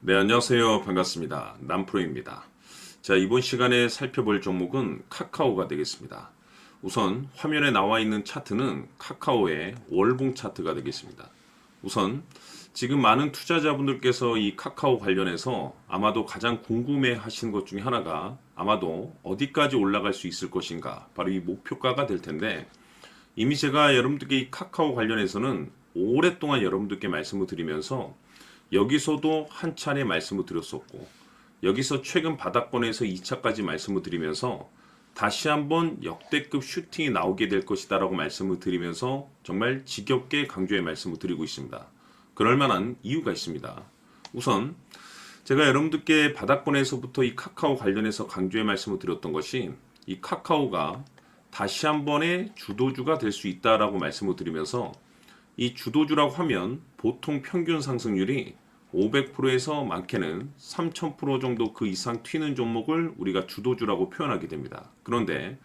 네, 안녕하세요. 반갑습니다. 남프로입니다. 자, 이번 시간에 살펴볼 종목은 카카오가 되겠습니다. 우선 화면에 나와 있는 차트는 카카오의 월봉 차트가 되겠습니다. 우선 지금 많은 투자자분들께서 이 카카오 관련해서 아마도 가장 궁금해 하시는 것 중에 하나가 아마도 어디까지 올라갈 수 있을 것인가, 바로 이 목표가가 될 텐데, 이미 제가 여러분들께 이 카카오 관련해서는 오랫동안 여러분들께 말씀을 드리면서 여기서도 한 차례 말씀을 드렸었고, 여기서 최근 바닥권에서 2차까지 말씀을 드리면서 다시 한번 역대급 슈팅이 나오게 될 것이다 라고 말씀을 드리면서 정말 지겹게 강조의 말씀을 드리고 있습니다. 그럴 만한 이유가 있습니다. 우선 제가 여러분들께 바닥권에서부터 이 카카오 관련해서 강조의 말씀을 드렸던 것이, 이 카카오가 다시 한번의 주도주가 될 수 있다라고 말씀을 드리면서, 이 주도주라고 하면 보통 평균 상승률이 500%에서 많게는 3000% 정도 그 이상 튀는 종목을 우리가 주도주라고 표현하게 됩니다. 그런데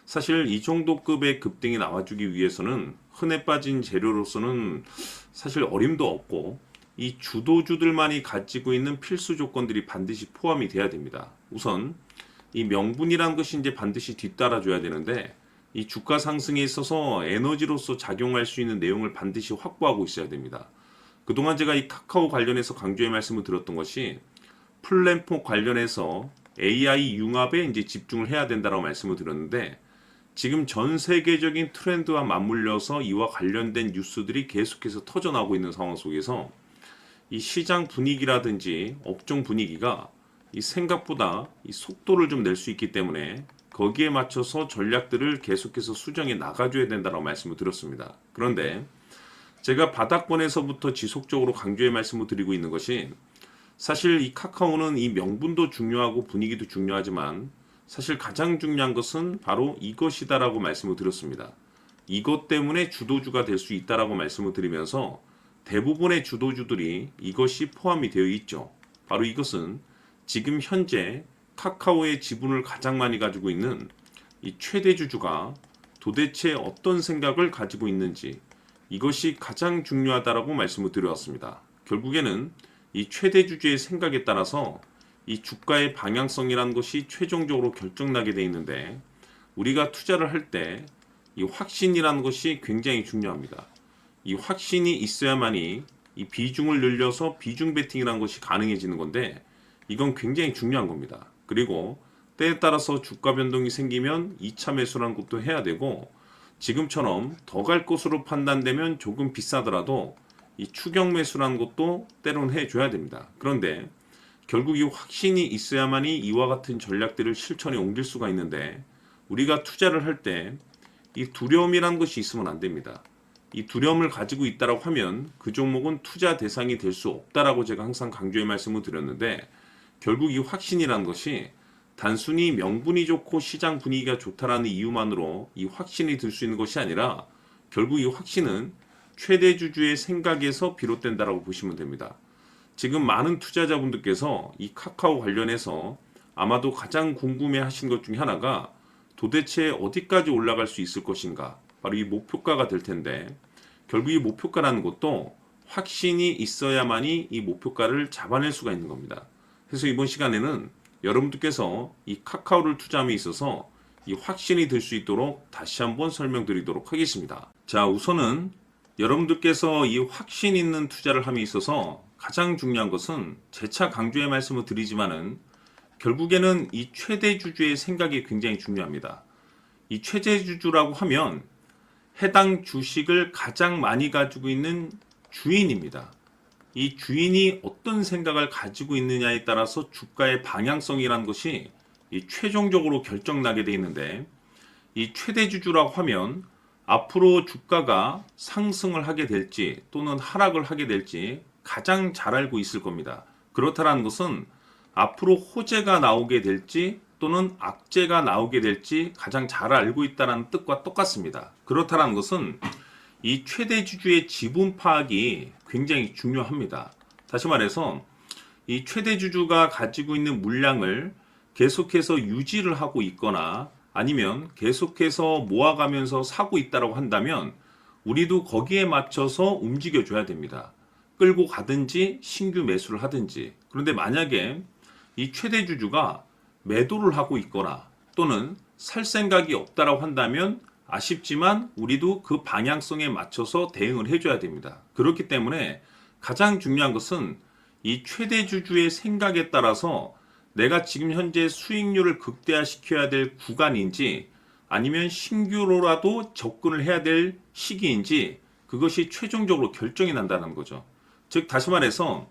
사실 이 정도 급의 급등이 나와주기 위해서는 흔해 빠진 재료로서는 사실 어림도 없고, 이 주도주들만이 가지고 있는 필수 조건들이 반드시 포함이 돼야 됩니다. 우선 이 명분이라는 것이 이제 반드시 뒤따라줘야 되는데, 이 주가 상승에 있어서 에너지로서 작용할 수 있는 내용을 반드시 확보하고 있어야 됩니다. 그동안 제가 이 카카오 관련해서 강조의 말씀을 드렸던 것이, 플랫폼 관련해서 AI 융합에 이제 집중을 해야 된다라고 말씀을 드렸는데, 지금 전 세계적인 트렌드와 맞물려서 이와 관련된 뉴스들이 계속해서 터져나오고 있는 상황 속에서 이 시장 분위기라든지 업종 분위기가 이 생각보다 이 속도를 좀 낼 수 있기 때문에 거기에 맞춰서 전략들을 계속해서 수정해 나가줘야 된다고 말씀을 드렸습니다. 그런데 제가 바닥권에서부터 지속적으로 강조의 말씀을 드리고 있는 것이, 사실 이 카카오는 이 명분도 중요하고 분위기도 중요하지만 사실 가장 중요한 것은 바로 이것이다라고 말씀을 드렸습니다. 이것 때문에 주도주가 될 수 있다라고 말씀을 드리면서 대부분의 주도주들이 이것이 포함이 되어 있죠. 바로 이것은 지금 현재 카카오의 지분을 가장 많이 가지고 있는 이 최대 주주가 도대체 어떤 생각을 가지고 있는지, 이것이 가장 중요하다라고 말씀을 드려왔습니다. 결국에는 이 최대 주주의 생각에 따라서 이 주가의 방향성이라는 것이 최종적으로 결정나게 돼 있는데, 우리가 투자를 할 때 이 확신이라는 것이 굉장히 중요합니다. 이 확신이 있어야만이 이 비중을 늘려서 비중 베팅이라는 것이 가능해지는 건데, 이건 굉장히 중요한 겁니다. 그리고 때에 따라서 주가 변동이 생기면 2차 매수라는 것도 해야 되고, 지금처럼 더 갈 것으로 판단되면 조금 비싸더라도 이 추격 매수라는 것도 때로는 해줘야 됩니다. 그런데 결국 이 확신이 있어야만이 이와 같은 전략들을 실천에 옮길 수가 있는데, 우리가 투자를 할 때 이 두려움이라는 것이 있으면 안 됩니다. 이 두려움을 가지고 있다라고 하면 그 종목은 투자 대상이 될 수 없다라고 제가 항상 강조의 말씀을 드렸는데, 결국 이 확신이라는 것이 단순히 명분이 좋고 시장 분위기가 좋다라는 이유만으로 이 확신이 들 수 있는 것이 아니라, 결국 이 확신은 최대 주주의 생각에서 비롯된다라고 보시면 됩니다. 지금 많은 투자자분들께서 이 카카오 관련해서 아마도 가장 궁금해 하신 것 중에 하나가 도대체 어디까지 올라갈 수 있을 것인가, 바로 이 목표가가 될 텐데, 결국 이 목표가라는 것도 확신이 있어야만이 이 목표가를 잡아낼 수가 있는 겁니다. 그래서 이번 시간에는 여러분들께서 이 카카오를 투자함에 있어서 이 확신이 들 수 있도록 다시 한번 설명드리도록 하겠습니다. 자, 우선은 여러분들께서 이 확신 있는 투자를 함에 있어서 가장 중요한 것은, 재차 강조의 말씀을 드리지만은 결국에는 이 최대 주주의 생각이 굉장히 중요합니다. 이 최대 주주라고 하면 해당 주식을 가장 많이 가지고 있는 주인입니다. 이 주인이 어떤 생각을 가지고 있느냐에 따라서 주가의 방향성이라는 것이 이 최종적으로 결정나게 되어 있는데, 이 최대 주주라고 하면 앞으로 주가가 상승을 하게 될지 또는 하락을 하게 될지 가장 잘 알고 있을 겁니다. 그렇다는 것은 앞으로 호재가 나오게 될지 또는 악재가 나오게 될지 가장 잘 알고 있다는 뜻과 똑같습니다. 그렇다는 것은 이 최대 주주의 지분 파악이 굉장히 중요합니다. 다시 말해서 이 최대 주주가 가지고 있는 물량을 계속해서 유지를 하고 있거나 아니면 계속해서 모아가면서 사고 있다고 한다면 우리도 거기에 맞춰서 움직여줘야 됩니다. 끌고 가든지 신규 매수를 하든지. 그런데 만약에 이 최대 주주가 매도를 하고 있거나 또는 살 생각이 없다라고 한다면 아쉽지만 우리도 그 방향성에 맞춰서 대응을 해줘야 됩니다. 그렇기 때문에 가장 중요한 것은 이 최대 주주의 생각에 따라서 내가 지금 현재 수익률을 극대화시켜야 될 구간인지 아니면 신규로라도 접근을 해야 될 시기인지 그것이 최종적으로 결정이 난다는 거죠. 즉 다시 말해서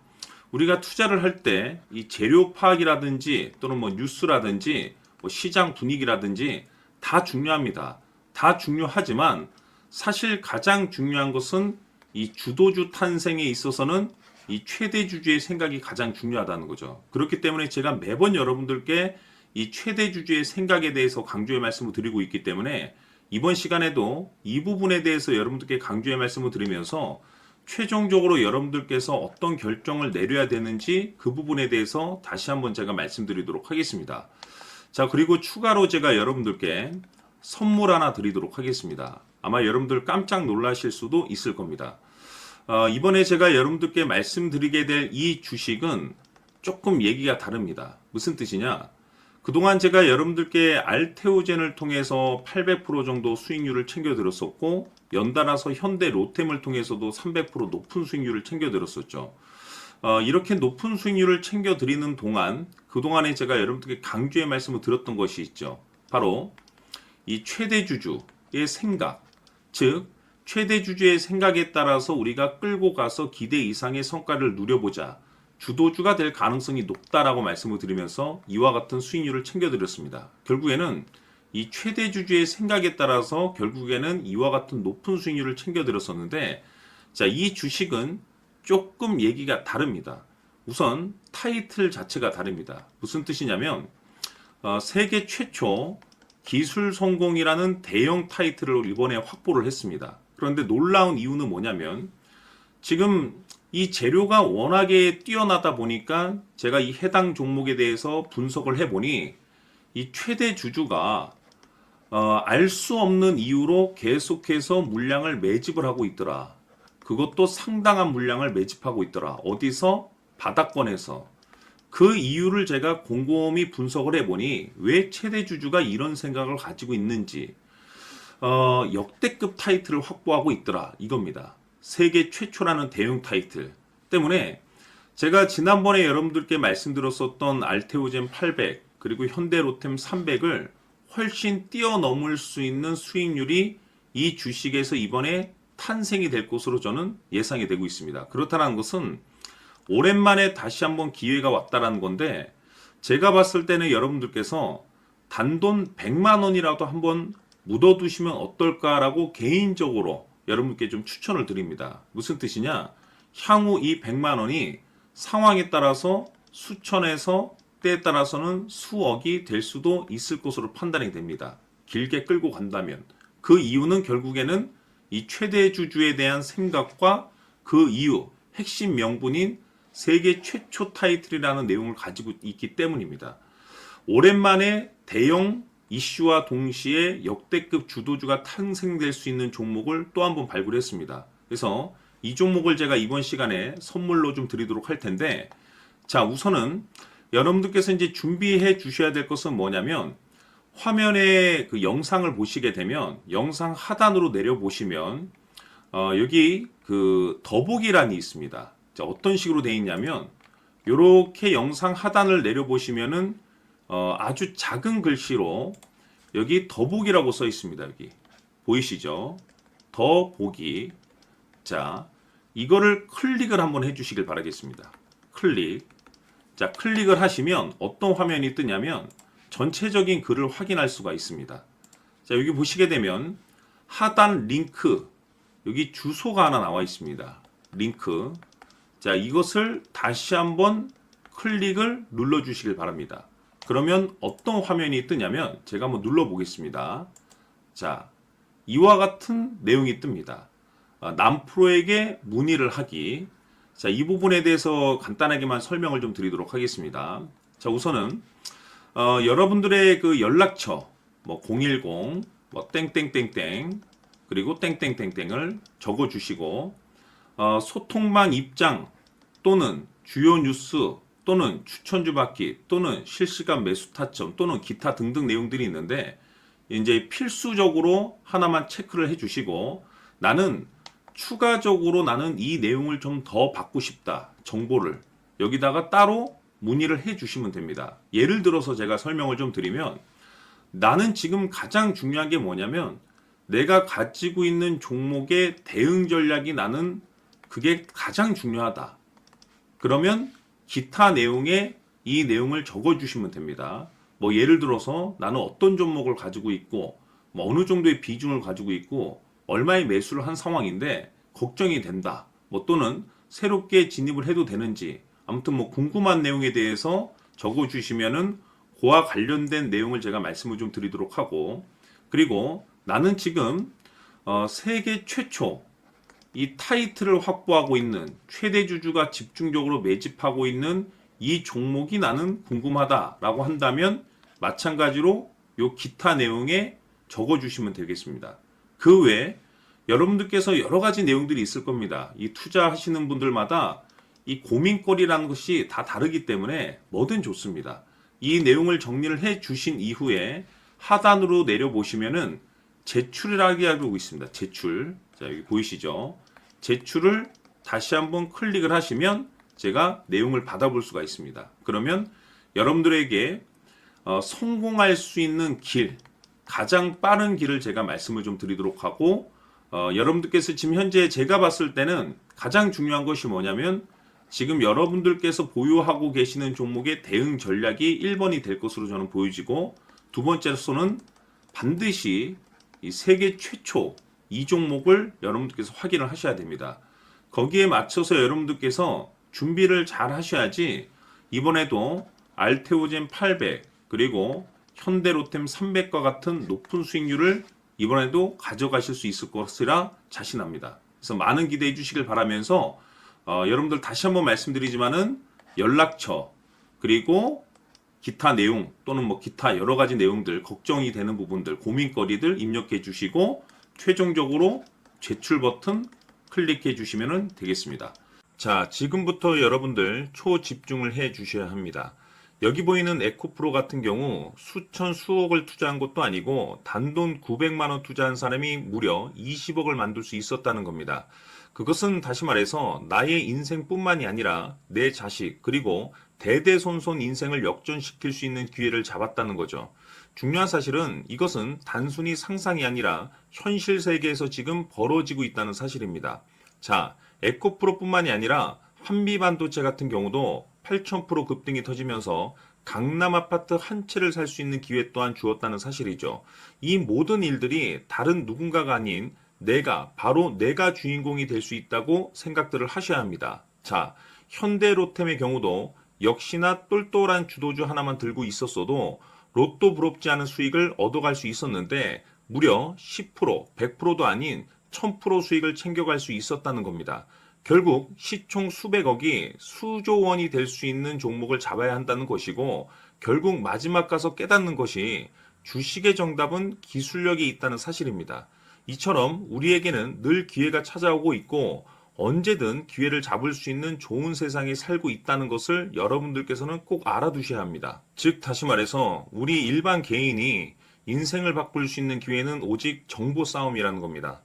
우리가 투자를 할 때 이 재료 파악이라든지 또는 뭐 뉴스라든지 뭐 시장 분위기라든지 다 중요합니다. 다 중요하지만 사실 가장 중요한 것은 이 주도주 탄생에 있어서는 이 최대 주주의 생각이 가장 중요하다는 거죠. 그렇기 때문에 제가 매번 여러분들께 이 최대 주주의 생각에 대해서 강조의 말씀을 드리고 있기 때문에 이번 시간에도 이 부분에 대해서 여러분들께 강조의 말씀을 드리면서 최종적으로 여러분들께서 어떤 결정을 내려야 되는지 그 부분에 대해서 다시 한번 제가 말씀드리도록 하겠습니다. 자, 그리고 추가로 제가 여러분들께 선물 하나 드리도록 하겠습니다. 아마 여러분들 깜짝 놀라실 수도 있을 겁니다. 이번에 제가 여러분들께 말씀드리게 될 이 주식은 조금 얘기가 다릅니다. 무슨 뜻이냐? 그동안 제가 여러분들께 알테오젠을 통해서 800% 정도 수익률을 챙겨드렸었고 연달아서 현대 로템을 통해서도 300% 높은 수익률을 챙겨드렸었죠. 이렇게 높은 수익률을 챙겨드리는 동안 그동안에 제가 여러분들께 강조의 말씀을 드렸던 것이 있죠. 바로 이 최대 주주의 생각, 즉 최대 주주의 생각에 따라서 우리가 끌고 가서 기대 이상의 성과를 누려보자. 주도주가 될 가능성이 높다라고 말씀을 드리면서 이와 같은 수익률을 챙겨드렸습니다. 결국에는 이 최대 주주의 생각에 따라서 결국에는 이와 같은 높은 수익률을 챙겨드렸었는데 자, 이 주식은 조금 얘기가 다릅니다. 우선 타이틀 자체가 다릅니다. 무슨 뜻이냐면 세계 최초 기술 성공이라는 대형 타이틀을 이번에 확보를 했습니다. 그런데 놀라운 이유는 뭐냐면 지금 이 재료가 워낙에 뛰어나다 보니까 제가 이 해당 종목에 대해서 분석을 해보니 이 최대 주주가 알 수 없는 이유로 계속해서 물량을 매집을 하고 있더라. 그것도 상당한 물량을 매집하고 있더라. 어디서? 바닥권에서. 그 이유를 제가 곰곰이 분석을 해보니 왜 최대 주주가 이런 생각을 가지고 있는지 역대급 타이틀을 확보하고 있더라. 이겁니다. 세계 최초라는 대형 타이틀 때문에 제가 지난번에 여러분들께 말씀드렸었던 알테오젠 800 그리고 현대로템 300을 훨씬 뛰어넘을 수 있는 수익률이 이 주식에서 이번에 탄생이 될 것으로 저는 예상이 되고 있습니다. 그렇다는 것은 오랜만에 다시 한번 기회가 왔다라는 건데 제가 봤을 때는 여러분들께서 단돈 100만 원이라도 한번 묻어두시면 어떨까라고 개인적으로 여러분께 좀 추천을 드립니다. 무슨 뜻이냐? 향후 이 100만 원이 상황에 따라서 수천에서 때에 따라서는 수억이 될 수도 있을 것으로 판단이 됩니다. 길게 끌고 간다면. 그 이유는 결국에는 이 최대 주주에 대한 생각과 그 이유, 핵심 명분인 세계 최초 타이틀이라는 내용을 가지고 있기 때문입니다. 오랜만에 대형 이슈와 동시에 역대급 주도주가 탄생될 수 있는 종목을 또 한 번 발굴했습니다. 그래서 이 종목을 제가 이번 시간에 선물로 좀 드리도록 할 텐데 자, 우선은 여러분들께서 이제 준비해 주셔야 될 것은 뭐냐면 화면에 그 영상을 보시게 되면 영상 하단으로 내려 보시면 여기 그 더보기란이 있습니다. 자, 어떤 식으로 되어 있냐면 이렇게 영상 하단을 내려 보시면은 아주 작은 글씨로 여기 더보기라고 써 있습니다. 여기 보이시죠? 더보기. 자, 이거를 클릭을 한번 해주시길 바라겠습니다. 클릭. 자, 클릭을 하시면 어떤 화면이 뜨냐면 전체적인 글을 확인할 수가 있습니다. 자, 여기 보시게 되면 하단 링크, 여기 주소가 하나 나와 있습니다. 링크. 자, 이것을 다시 한번 클릭을 눌러 주시길 바랍니다. 그러면 어떤 화면이 뜨냐면 제가 한번 눌러 보겠습니다. 자, 이와 같은 내용이 뜹니다. 남프로에게 문의를 하기. 자, 이 부분에 대해서 간단하게만 설명을 좀 드리도록 하겠습니다. 자, 우선은 여러분들의 그 연락처 뭐 010 뭐 땡땡땡땡 그리고 땡땡땡땡을 적어 주시고 소통방 입장 또는 주요 뉴스 또는 추천주 받기 또는 실시간 매수 타점 또는 기타 등등 내용들이 있는데 이제 필수적으로 하나만 체크를 해주시고 나는 추가적으로 나는 이 내용을 좀 더 받고 싶다 정보를 여기다가 따로 문의를 해주시면 됩니다. 예를 들어서 제가 설명을 좀 드리면 나는 지금 가장 중요한 게 뭐냐면 내가 가지고 있는 종목의 대응 전략이 나는 그게 가장 중요하다. 그러면 기타 내용에 이 내용을 적어주시면 됩니다. 뭐 예를 들어서 나는 어떤 종목을 가지고 있고 뭐 어느 정도의 비중을 가지고 있고 얼마의 매수를 한 상황인데 걱정이 된다. 뭐 또는 새롭게 진입을 해도 되는지 아무튼 뭐 궁금한 내용에 대해서 적어주시면은 그와 관련된 내용을 제가 말씀을 좀 드리도록 하고 그리고 나는 지금 세계 최초 이 타이틀을 확보하고 있는 최대 주주가 집중적으로 매집하고 있는 이 종목이 나는 궁금하다라고 한다면 마찬가지로 요 기타 내용에 적어주시면 되겠습니다. 그 외에 여러분들께서 여러 가지 내용들이 있을 겁니다. 이 투자하시는 분들마다 이 고민거리라는 것이 다 다르기 때문에 뭐든 좋습니다. 이 내용을 정리를 해 주신 이후에 하단으로 내려보시면은 제출이라고 하고 있습니다. 제출. 자, 여기 보이시죠? 제출을 다시 한번 클릭을 하시면 제가 내용을 받아볼 수가 있습니다. 그러면 여러분들에게 성공할 수 있는 길, 가장 빠른 길을 제가 말씀을 좀 드리도록 하고 여러분들께서 지금 현재 제가 봤을 때는 가장 중요한 것이 뭐냐면 지금 여러분들께서 보유하고 계시는 종목의 대응 전략이 1번이 될 것으로 저는 보여지고 두 번째로서는 반드시 이 세계 최초 이 종목을 여러분들께서 확인을 하셔야 됩니다. 거기에 맞춰서 여러분들께서 준비를 잘 하셔야지 이번에도 알테오젠 800 그리고 현대로템 300과 같은 높은 수익률을 이번에도 가져가실 수 있을 것이라 자신합니다. 그래서 많은 기대해 주시길 바라면서 여러분들 다시 한번 말씀드리지만은 연락처 그리고 기타 내용 또는 뭐 기타 여러 가지 내용들 걱정이 되는 부분들 고민거리들 입력해 주시고 최종적으로 제출 버튼 클릭해 주시면 되겠습니다. 자, 지금부터 여러분들 초집중을 해 주셔야 합니다. 여기 보이는 에코프로 같은 경우 수천 수억을 투자한 것도 아니고 단돈 900만 원 투자한 사람이 무려 20억을 만들 수 있었다는 겁니다. 그것은 다시 말해서 나의 인생뿐만이 아니라 내 자식 그리고 대대손손 인생을 역전시킬 수 있는 기회를 잡았다는 거죠. 중요한 사실은 이것은 단순히 상상이 아니라 현실 세계에서 지금 벌어지고 있다는 사실입니다. 자, 에코프로뿐만이 아니라 한미반도체 같은 경우도 8,000% 급등이 터지면서 강남 아파트 한 채를 살 수 있는 기회 또한 주었다는 사실이죠. 이 모든 일들이 다른 누군가가 아닌 바로 내가 주인공이 될 수 있다고 생각들을 하셔야 합니다. 자, 현대로템의 경우도 역시나 똘똘한 주도주 하나만 들고 있었어도 로또 부럽지 않은 수익을 얻어갈 수 있었는데 무려 10%, 100%도 아닌 1000% 수익을 챙겨갈 수 있었다는 겁니다. 결국 시총 수백억이 수조 원이 될 수 있는 종목을 잡아야 한다는 것이고 결국 마지막 가서 깨닫는 것이 주식의 정답은 기술력이 있다는 사실입니다. 이처럼 우리에게는 늘 기회가 찾아오고 있고 언제든 기회를 잡을 수 있는 좋은 세상에 살고 있다는 것을 여러분들께서는 꼭 알아두셔야 합니다. 즉 다시 말해서 우리 일반 개인이 인생을 바꿀 수 있는 기회는 오직 정보 싸움이라는 겁니다.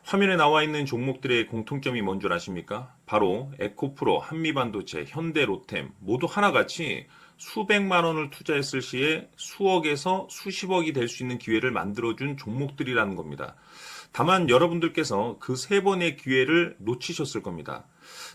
화면에 나와 있는 종목들의 공통점이 뭔 줄 아십니까? 바로 에코프로, 한미반도체, 현대로템 모두 하나같이 수백만 원을 투자했을 시에 수억에서 수십억이 될 수 있는 기회를 만들어준 종목들이라는 겁니다. 다만 여러분들께서 그 세 번의 기회를 놓치셨을 겁니다.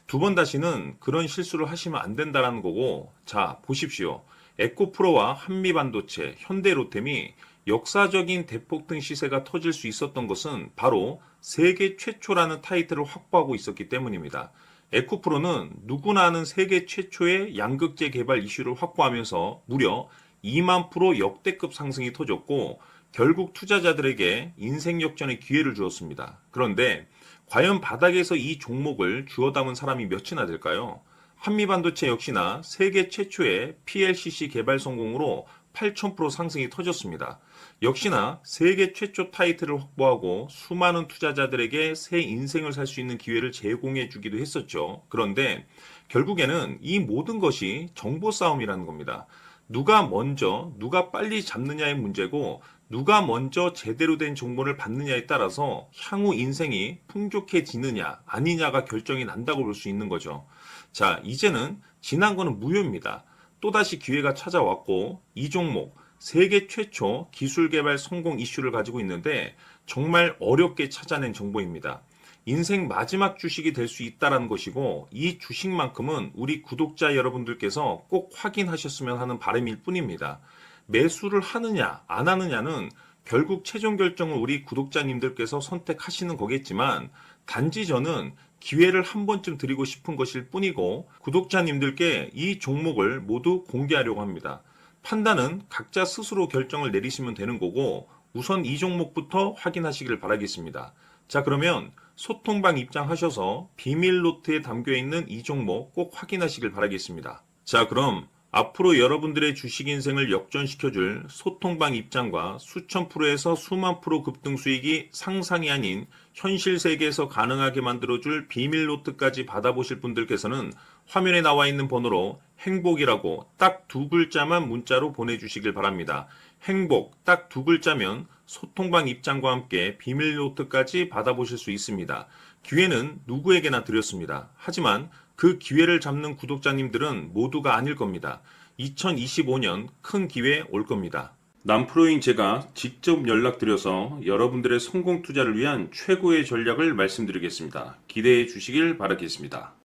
두 번 다시는 그런 실수를 하시면 안 된다는 거고 자 보십시오. 에코프로와 한미반도체, 현대로템이 역사적인 대폭등 시세가 터질 수 있었던 것은 바로 세계 최초라는 타이틀을 확보하고 있었기 때문입니다. 에코프로는 누구나 아는 세계 최초의 양극재 개발 이슈를 확보하면서 무려 2만 프로 역대급 상승이 터졌고 결국 투자자들에게 인생 역전의 기회를 주었습니다. 그런데 과연 바닥에서 이 종목을 주워 담은 사람이 몇이나 될까요? 한미반도체 역시나 세계 최초의 PLCC 개발 성공으로 8,000% 상승이 터졌습니다. 역시나 세계 최초 타이틀을 확보하고 수많은 투자자들에게 새 인생을 살 수 있는 기회를 제공해 주기도 했었죠. 그런데 결국에는 이 모든 것이 정보 싸움이라는 겁니다. 누가 먼저, 누가 빨리 잡느냐의 문제고, 누가 먼저 제대로 된 정보를 받느냐에 따라서 향후 인생이 풍족해지느냐, 아니냐가 결정이 난다고 볼 수 있는 거죠. 자, 이제는 지난 거는 무효입니다. 또다시 기회가 찾아왔고, 이 종목, 세계 최초 기술 개발 성공 이슈를 가지고 있는데, 정말 어렵게 찾아낸 정보입니다. 인생 마지막 주식이 될 수 있다는 것이고, 이 주식만큼은 우리 구독자 여러분들께서 꼭 확인하셨으면 하는 바람일 뿐입니다. 매수를 하느냐 안 하느냐는 결국 최종 결정을 우리 구독자님들께서 선택하시는 거겠지만, 단지 저는 기회를 한 번쯤 드리고 싶은 것일 뿐이고, 구독자님들께 이 종목을 모두 공개하려고 합니다. 판단은 각자 스스로 결정을 내리시면 되는 거고, 우선 이 종목부터 확인하시길 바라겠습니다. 자, 그러면 소통방 입장하셔서 비밀 노트에 담겨 있는 이 종목 꼭 확인하시길 바라겠습니다. 자, 그럼 앞으로 여러분들의 주식 인생을 역전시켜줄 소통방 입장과 수천 프로에서 수만 프로 급등 수익이 상상이 아닌 현실 세계에서 가능하게 만들어줄 비밀 노트까지 받아보실 분들께서는 화면에 나와 있는 번호로 행복이라고 딱 두 글자만 문자로 보내주시길 바랍니다. 행복 딱 두 글자면 소통방 입장과 함께 비밀 노트까지 받아보실 수 있습니다. 기회는 누구에게나 드렸습니다. 하지만 그 기회를 잡는 구독자님들은 모두가 아닐 겁니다. 2025년 큰 기회 올 겁니다. 남프로인 제가 직접 연락드려서 여러분들의 성공 투자를 위한 최고의 전략을 말씀드리겠습니다. 기대해 주시길 바라겠습니다.